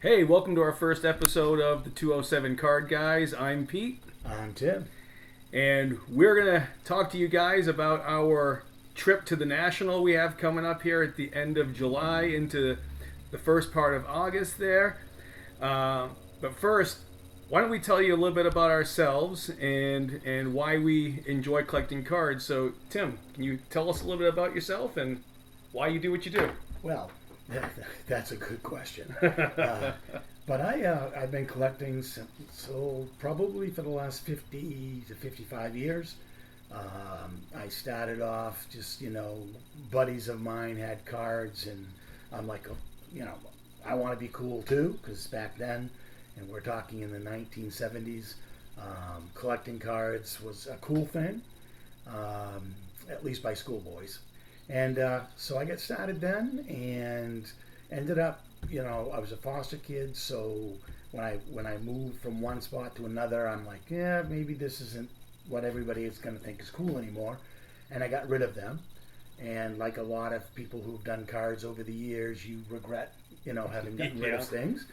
Hey, welcome to our first episode of the 207 Card Guys. I'm Pete, I'm Tim. and we're going to talk to you guys about our trip to the National we have coming up here at the end of July into the first part of August there. But first, why don't we tell you a little bit about ourselves and why we enjoy collecting cards. So, Tim, can you tell us a little bit about yourself and why you do what you do? Well, that's a good question. But I've been collecting so probably for the last 50 to 55 years. I started off just, buddies of mine had cards, and I'm like, I want to be cool too, because back then, and we're talking in the 1970s, collecting cards was a cool thing, at least by schoolboys. And so I got started then, and ended up, I was a foster kid. So when I moved from one spot to another, I'm like, yeah, maybe this isn't what everybody is going to think is cool anymore, and I got rid of them. And like a lot of people who've done cards over the years, you regret, having gotten rid of things.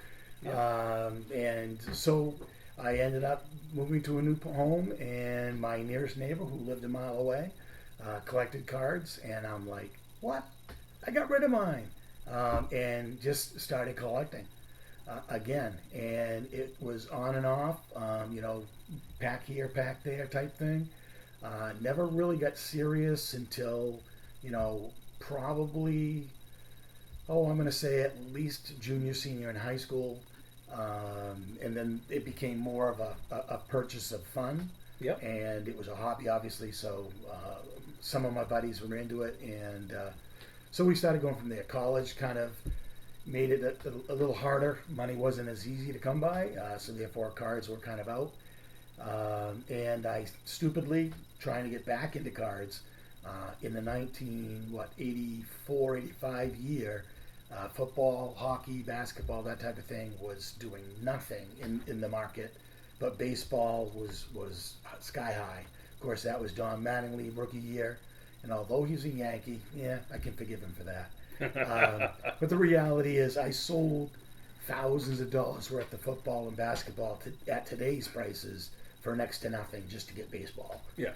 Yeah. And so I ended up moving to a new home, and my nearest neighbor, who lived a mile away, collected cards, and I'm like, what? I got rid of mine, and just started collecting again. And it was on and off, pack here, pack there type thing. Never really got serious until, probably, I'm going to say at least junior, senior in high school. And then it became more of a purchase of fun. Yep. And it was a hobby, obviously, so some of my buddies were into it, and so we started going from there. College kind of made it a little harder. Money wasn't as easy to come by, so therefore cards were kind of out. And I stupidly, trying to get back into cards, in the 84, 85 year, football, hockey, basketball, that type of thing was doing nothing in the market, but baseball was sky high. Of course, that was Don Mattingly, rookie year, and although he's a Yankee, yeah, I can forgive him for that. But the reality is, I sold thousands of dollars worth of football and basketball at today's prices for next to nothing just to get baseball. Yeah.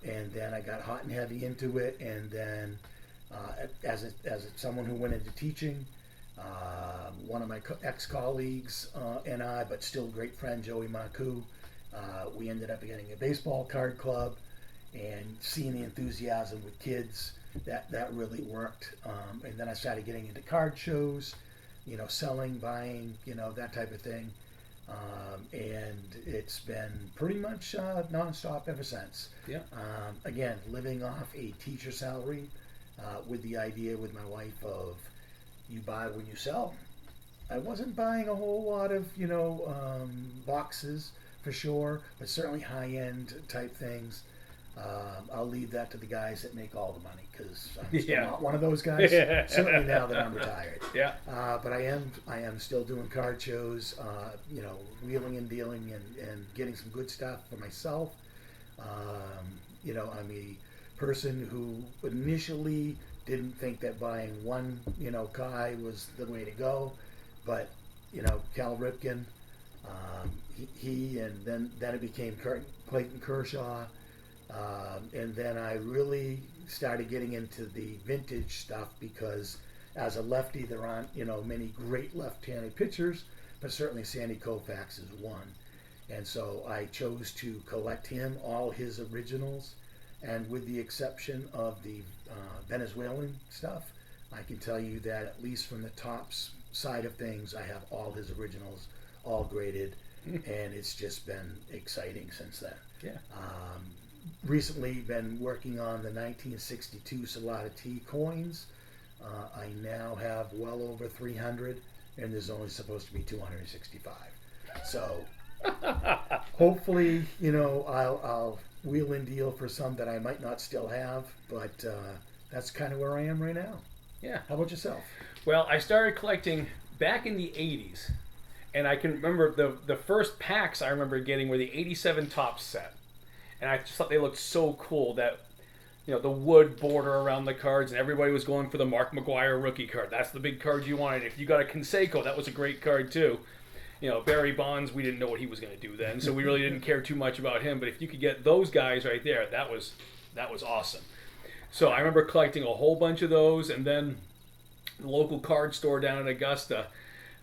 And then I got hot and heavy into it, and then as someone who went into teaching, one of my ex-colleagues and I, but still great friend, Joey Marcoux, we ended up getting a baseball card club, and seeing the enthusiasm with kids, that really worked. And then I started getting into card shows, selling, buying, that type of thing. And it's been pretty much nonstop ever since. Yeah. Again, living off a teacher salary, with the idea with my wife of you buy when you sell. I wasn't buying a whole lot of, boxes for sure, but certainly high-end type things. I'll leave that to the guys that make all the money, because I'm still not one of those guys. Certainly now that I'm retired. Yeah. But I am still doing card shows, wheeling and dealing, and getting some good stuff for myself. I'm a person who initially didn't think that buying one, Kai was the way to go, but Cal Ripken, he and then it became Clayton Kershaw, and then I really started getting into the vintage stuff, because as a lefty there aren't many great left-handed pitchers, but certainly Sandy Koufax is one, and so I chose to collect him, all his originals. And with the exception of the Venezuelan stuff, I can tell you that at least from the Topps side of things, I have all his originals, all graded, and it's just been exciting since then. Yeah. Recently been working on the 1962 Salada T coins. I now have well over 300, and there's only supposed to be 265. So hopefully, I'll wheel and deal for some that I might not still have, but that's kind of where I am right now. Yeah. How about yourself? Well, I started collecting back in the 80s, and I can remember the first packs I remember getting were the 87 Topps set. And I just thought they looked so cool that the wood border around the cards, and everybody was going for the Mark McGuire rookie card. That's the big card you wanted. If you got a Canseco, that was a great card too. Barry Bonds, we didn't know what he was going to do then, so we really didn't care too much about him. But if you could get those guys right there, that was awesome. So I remember collecting a whole bunch of those, and then the local card store down in Augusta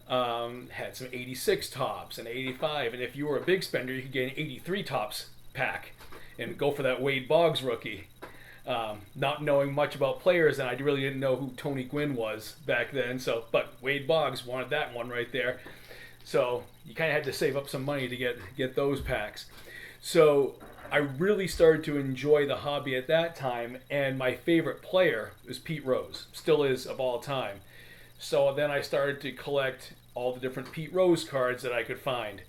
had some 86 tops and 85, and if you were a big spender, you could get an 83 tops pack and go for that Wade Boggs rookie. Not knowing much about players, and I really didn't know who Tony Gwynn was back then. But Wade Boggs wanted that one right there. So you kind of had to save up some money to get those packs. So I really started to enjoy the hobby at that time, and my favorite player was Pete Rose, still is of all time. So then I started to collect all the different Pete Rose cards that I could find,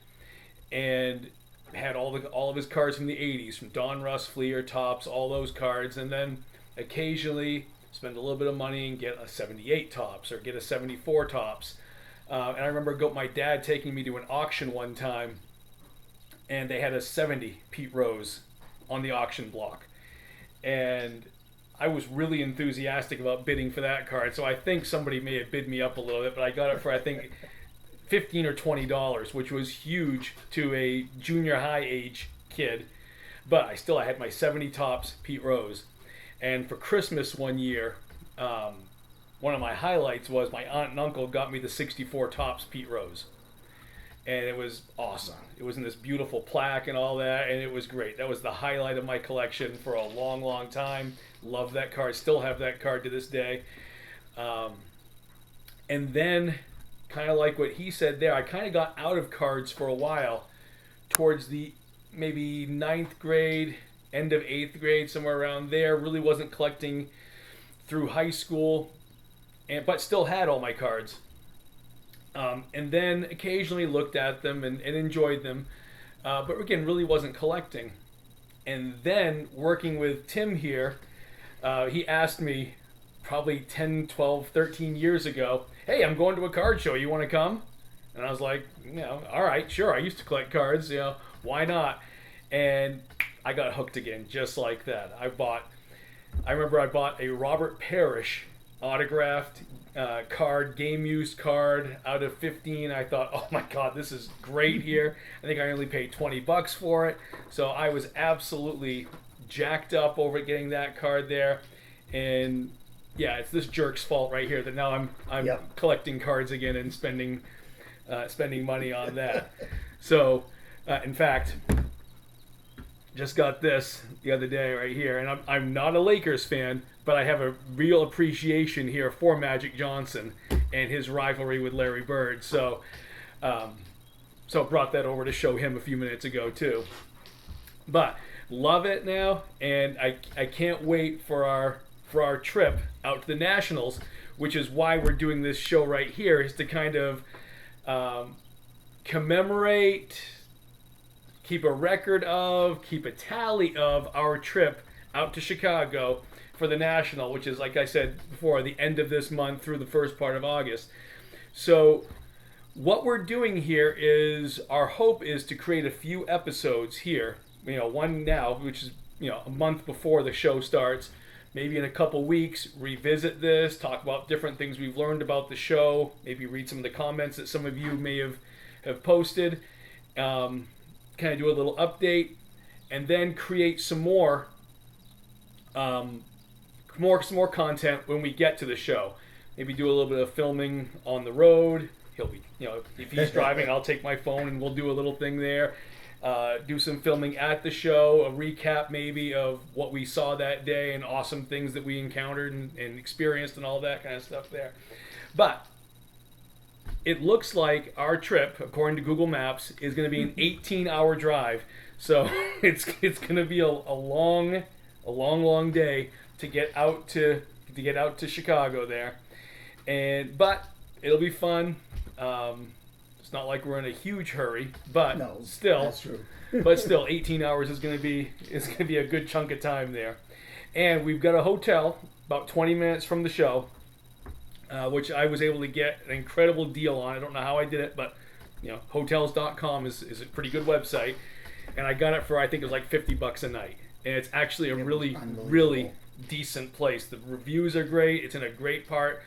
and had all of his cards from the 80s, from Don Russ, Fleer, Topps, all those cards, and then occasionally spend a little bit of money and get a 78 Topps or get a 74 Topps. And I remember my dad taking me to an auction one time, and they had a 70 Pete Rose on the auction block. And I was really enthusiastic about bidding for that card, so I think somebody may have bid me up a little bit, but I got it for, I think, $15 or $20, which was huge to a junior high age kid. But I had my 70 Topps Pete Rose. And for Christmas one year, one of my highlights was my aunt and uncle got me the 64 Topps Pete Rose. And it was awesome. It was in this beautiful plaque and all that, and it was great. That was the highlight of my collection for a long, long time. Love that card. Still have that card to this day. And then, kind of like what he said there, I kind of got out of cards for a while towards the maybe 9th grade, end of 8th grade, somewhere around there. Really wasn't collecting through high school, but still had all my cards. And then occasionally looked at them and enjoyed them, but again, really wasn't collecting. And then working with Tim here, he asked me probably 10, 12, 13 years ago, hey, I'm going to a card show, you want to come? And I was like, all right, sure, I used to collect cards, why not? And I got hooked again, just like that. I remember I bought a Robert Parrish autographed card, game used card out of 15. I thought, oh my god, this is great here. I think I only paid $20 for it, so I was absolutely jacked up over getting that card there. And yeah, it's this jerk's fault right here that now I'm Yep. collecting cards again and spending money on that. So in fact, just got this the other day right here, and I'm not a Lakers fan, but I have a real appreciation here for Magic Johnson and his rivalry with Larry Bird. So brought that over to show him a few minutes ago too. But love it now, and I can't wait for our trip out to the Nationals, which is why we're doing this show right here, is to kind of commemorate, keep a record of, keep a tally of our trip out to Chicago for the National, which is, like I said before, the end of this month through the first part of August. So what we're doing here is, our hope is to create a few episodes here, one now, which is, a month before the show starts, maybe in a couple weeks, revisit this, talk about different things we've learned about the show, maybe read some of the comments that some of you may have posted, kind of do a little update, and then create some more content when we get to the show. Maybe do a little bit of filming on the road. He'll be, if he's driving, I'll take my phone and we'll do a little thing there. Do some filming at the show, a recap maybe of what we saw that day and awesome things that we encountered and experienced and all that kind of stuff there. But it looks like our trip, according to Google Maps, is going to be an 18-hour drive. So it's going to be a long day to get out to Chicago there. But it'll be fun. It's not like we're in a huge hurry, but No, still, that's true. but still, 18 hours is going to be a good chunk of time there. And we've got a hotel about 20 minutes from the show, which I was able to get an incredible deal on. I don't know how I did it, but hotels.com is a pretty good website, and I got it for, I think it was like $50 a night. And it's actually a really, Unbelievable. really decent place. The reviews are great. It's in a great part,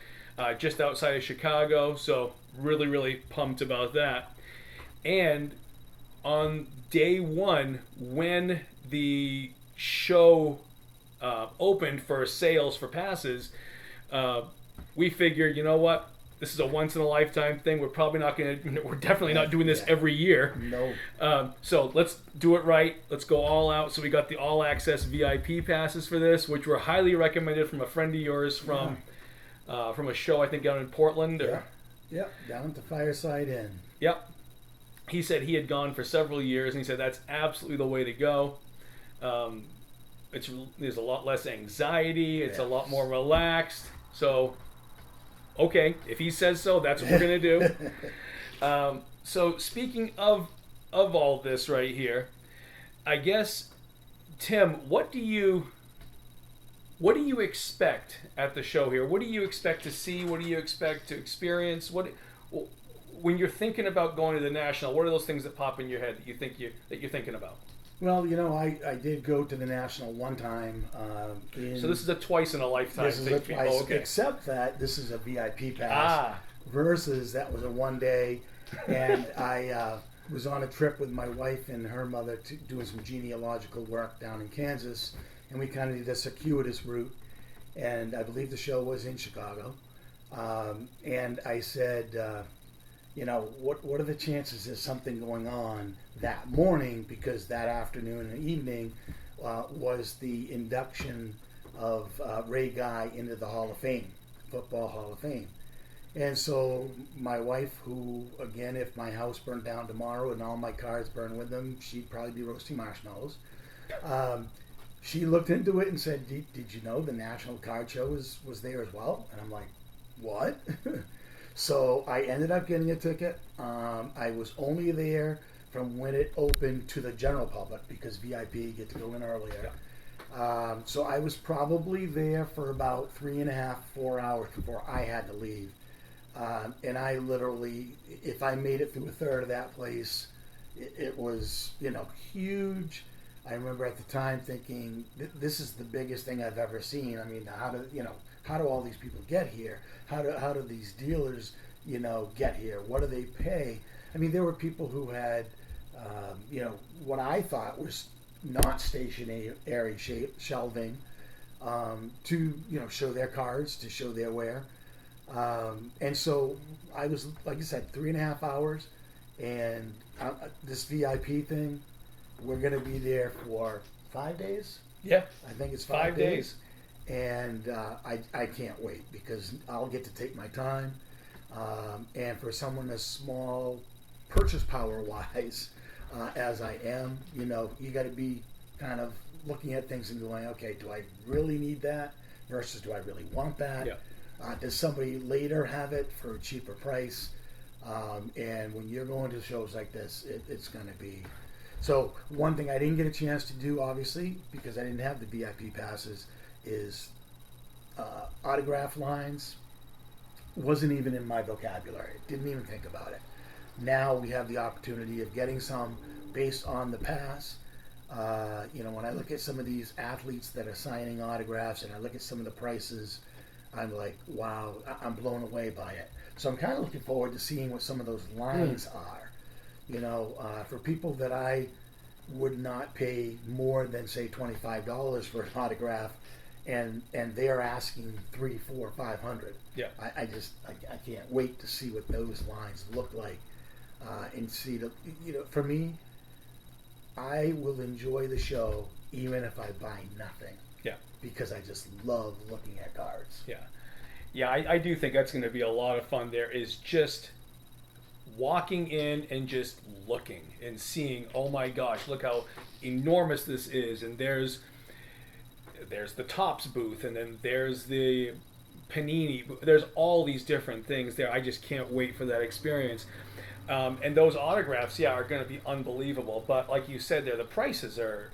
just outside of Chicago. So really, really pumped about that. And on day one, when the show opened for sales for passes, we figured, you know what? This is a once in a lifetime thing. We're probably not going to. We're definitely not doing this every year. No. So let's do it right. Let's go all out. So we got the all access VIP passes for this, which were highly recommended from a friend of yours from a show I think down in Portland. Yep. Down at the Fireside Inn. Yep. He said he had gone for several years, and he said that's absolutely the way to go. There's a lot less anxiety. It's a lot more relaxed. So, okay, if he says so, that's what we're gonna do. So speaking of all this right here, I guess, Tim, what do you expect at the show here? What do you expect to see? What do you expect to experience? When you're thinking about going to the National, what are those things that pop in your head that you're thinking about? Well, I did go to the National one time. So this is a twice in a lifetime this thing. Is a twice, okay. Except that this is a VIP pass versus that was a one day, and I was on a trip with my wife and her mother doing some genealogical work down in Kansas, and we kind of did a circuitous route, and I believe the show was in Chicago, and I said, what are the chances there's something going on that morning, because that afternoon and evening was the induction of Ray Guy into the Hall of Fame, Football Hall of Fame. And so my wife, who, again, if my house burned down tomorrow and all my cars burned with them, she'd probably be roasting marshmallows. She looked into it and said, did you know the National Card Show was there as well? And I'm like, what? So I ended up getting a ticket. I was only there from when it opened to the general public, because VIP get to go in earlier. Yeah. So I was probably there for about 3.5, 4 hours before I had to leave. And I literally, if I made it through a third of that place, it was, huge. I remember at the time thinking, this is the biggest thing I've ever seen. I mean, how do all these people get here? How do these dealers, get here? What do they pay? I mean, there were people who had, what I thought was not stationary shelving to, show their cards, to show their wear. And so I was, like I said, 3.5 hours, and this VIP thing, we're going to be there for 5 days. Yeah. I think it's 5 days. And I can't wait, because I'll get to take my time. And for someone as small, purchase power wise as I am, you got to be kind of looking at things and going, okay, do I really need that versus do I really want that? Yeah. Does somebody later have it for a cheaper price? And when you're going to shows like this, it's going to be. So one thing I didn't get a chance to do, obviously, because I didn't have the VIP passes, is autograph lines. Wasn't even in my vocabulary. Didn't even think about it. Now we have the opportunity of getting some based on the pass. When I look at some of these athletes that are signing autographs and I look at some of the prices, I'm like, wow, I'm blown away by it. So I'm kind of looking forward to seeing what some of those lines are. For people that I would not pay more than, say, $25 for an autograph, and they're asking $300, $400, $500. Yeah. I can't wait to see what those lines look like, and see for me, I will enjoy the show even if I buy nothing. Yeah. Because I just love looking at cards. Yeah. Yeah, I do think that's going to be a lot of fun. There is just walking in and just looking and seeing, oh my gosh, look how enormous this is. And there's the Topps booth, and then there's the Panini. There's all these different things there. I just can't wait for that experience. And those autographs, are going to be unbelievable. But like you said there, the prices are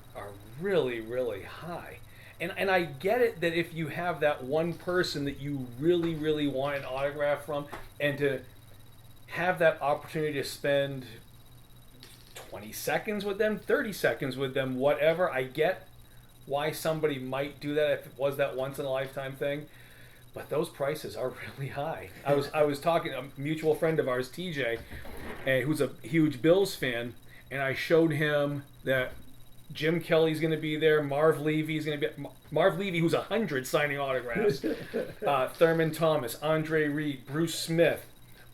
really, really high. And I get it that if you have that one person that you really, really want an autograph from, and to have that opportunity to spend 20 seconds with them, 30 seconds with them, whatever, I get why somebody might do that if it was that once in a lifetime thing. But those prices are really high. I was talking to a mutual friend of ours, TJ, and who's a huge Bills fan, and I showed him that Jim Kelly's going to be there, Marv Levy's going to be Marv Levy, who's 100 signing autographs, Thurman Thomas, Andre Reed, Bruce Smith.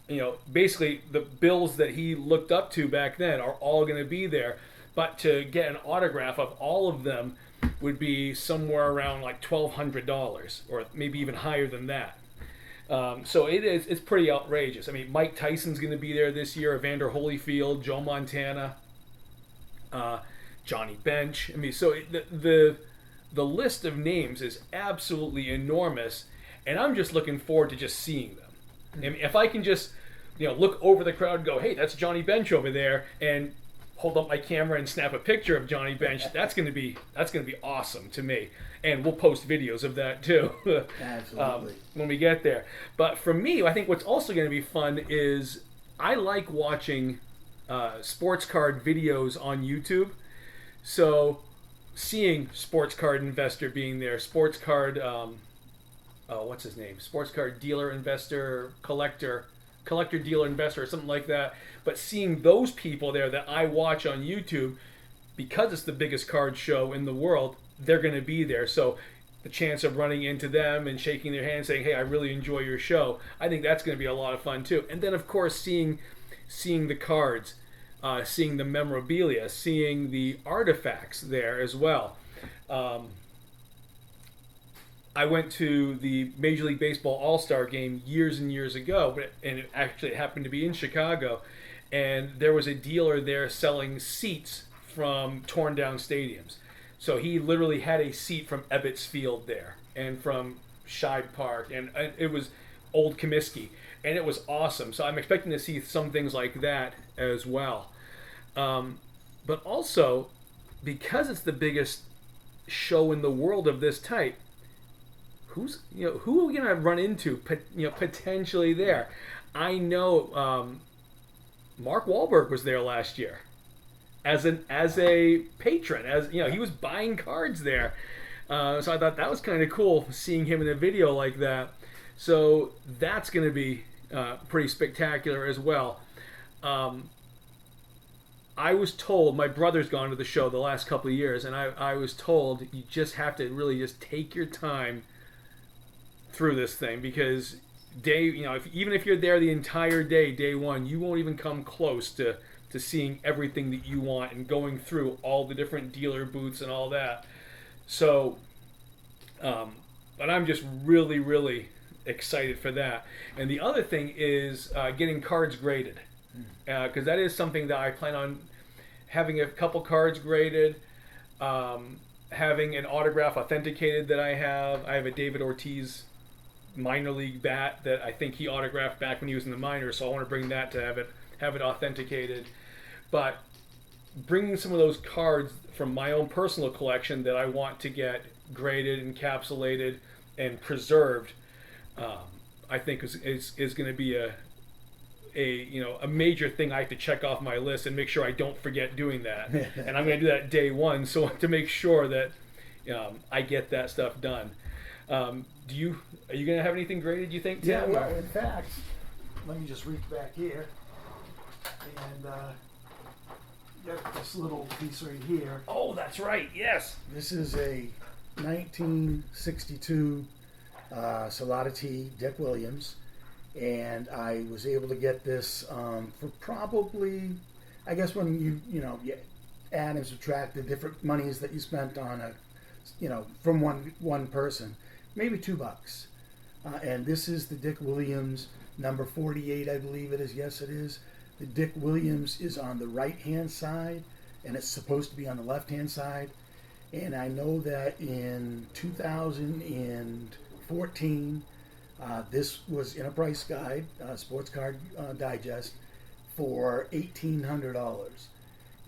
You know, basically the Bills that he looked up to back then are all going to be there. But to get an autograph of all of them would be somewhere around like $1,200 or maybe even higher than that. So it's pretty outrageous. I mean, Mike Tyson's going to be there this year, Evander Holyfield, Joe Montana, Johnny Bench. I mean, so the list of names is absolutely enormous, and I'm just looking forward to just seeing them. I mean, if I can just look over the crowd and go, hey, that's Johnny Bench over there, and hold up my camera and snap a picture of Johnny Bench, that's gonna be awesome to me. And we'll post videos of that too. Absolutely. When we get there. But for me, I think what's also gonna be fun is I like watching sports card videos on YouTube. So seeing Sports Card Investor being there, Sports Card what's his name? Sports Card Dealer Investor Collector Dealer Investor or something like that. But seeing those people there that I watch on YouTube, because it's the biggest card show in the world, they're going to be there. So the chance of running into them and shaking their hand saying, hey, I really enjoy your show, I think that's going to be a lot of fun too. And then, of course, seeing the cards, seeing the memorabilia, seeing the artifacts there as well. I went to the Major League Baseball All-Star game years and years ago, and it actually happened to be in Chicago, and there was a dealer there selling seats from torn down stadiums. So he literally had a seat from Ebbets Field there, and from Shibe Park, and it was Old Comiskey, and it was awesome. So I'm expecting to see some things like that as well. But also, because it's the biggest show in the world of this type, who are we gonna run into potentially there? I know Mark Wahlberg was there last year as a patron, he was buying cards there. So I thought that was kind of cool seeing him in a video like that. So that's going to be pretty spectacular as well. I was told, my brother's gone to the show the last couple of years, and I was told you just have to really just take your time through this thing, because even if you're there the entire day one, you won't even come close to seeing everything that you want and going through all the different dealer booths and all that. So, but I'm just really, really excited for that. And the other thing is getting cards graded, because that is something that I plan on having a couple cards graded, having an autograph authenticated that I have. I have a David Ortiz minor league bat that I think he autographed back when he was in the minors, so I want to bring that to have it authenticated. But bringing some of those cards from my own personal collection that I want to get graded, encapsulated, and preserved, I think is going to be a major thing I have to check off my list and make sure I don't forget doing that. And I'm going to do that day one, so to make sure that I get that stuff done. Are you going to have anything graded, you think, Tim? Yeah, well, in fact, let me just reach back here and get this little piece right here. Oh, that's right, yes. This is a 1962 Salata T Dick Williams, and I was able to get this for probably, I guess when you add and subtract the different monies that you spent on from one person, maybe $2. And this is the Dick Williams number 48, I believe it is. Yes, it is. The Dick Williams is on the right-hand side, and it's supposed to be on the left-hand side. And I know that in 2014, this was in a price guide, Sports Card Digest, for $1,800.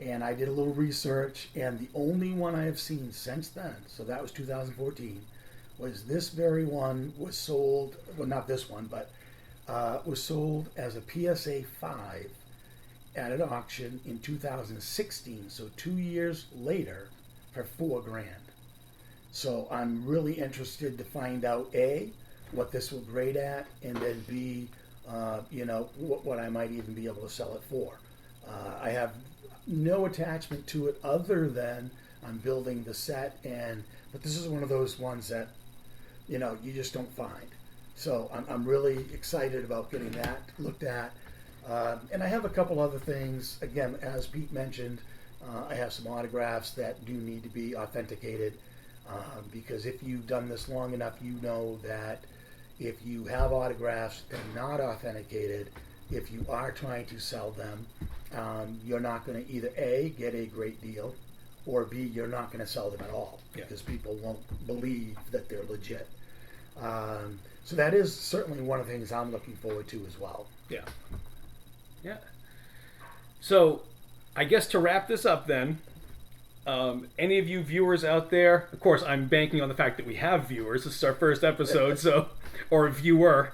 And I did a little research, and the only one I have seen since then, so that was 2014, was this very one was sold, well, not this one, but was sold as a PSA 5 at an auction in 2016, so 2 years later, for $4,000. So I'm really interested to find out A, what this will grade at, and then B, what I might even be able to sell it for. I have no attachment to it other than I'm building the set, but this is one of those ones that you just don't find. So I'm really excited about getting that looked at. And I have a couple other things. Again, as Pete mentioned, I have some autographs that do need to be authenticated, because if you've done this long enough, you know that if you have autographs and not authenticated, if you are trying to sell them, you're not going to either A, get a great deal, or B, you're not going to sell them at all, because people won't believe that they're legit. So that is certainly one of the things I'm looking forward to as well. Yeah. Yeah. So, I guess to wrap this up then, any of you viewers out there, of course I'm banking on the fact that we have viewers, this is our first episode, or a viewer.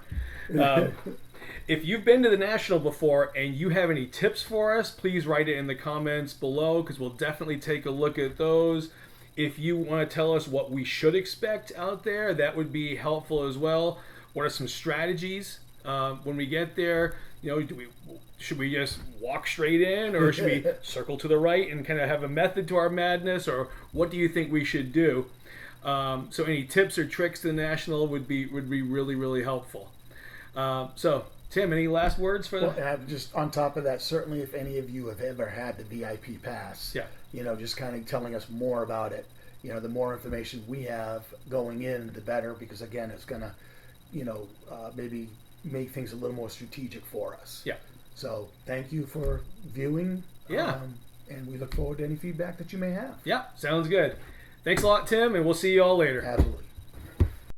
If you've been to the National before and you have any tips for us, please write it in the comments below, because we'll definitely take a look at those. If you want to tell us what we should expect out there, that would be helpful as well. What are some strategies when we get there? Should we just walk straight in, or should we circle to the right and kind of have a method to our madness, or what do you think we should do? So any tips or tricks to the National would be really, really helpful. So Tim, any last words for that? Well, just on top of that, certainly if any of you have ever had the VIP pass, just kind of telling us more about it. The more information we have going in, the better, because again, it's going to, maybe make things a little more strategic for us. Yeah. So thank you for viewing. Yeah. And we look forward to any feedback that you may have. Yeah, sounds good. Thanks a lot, Tim, and we'll see you all later. Absolutely.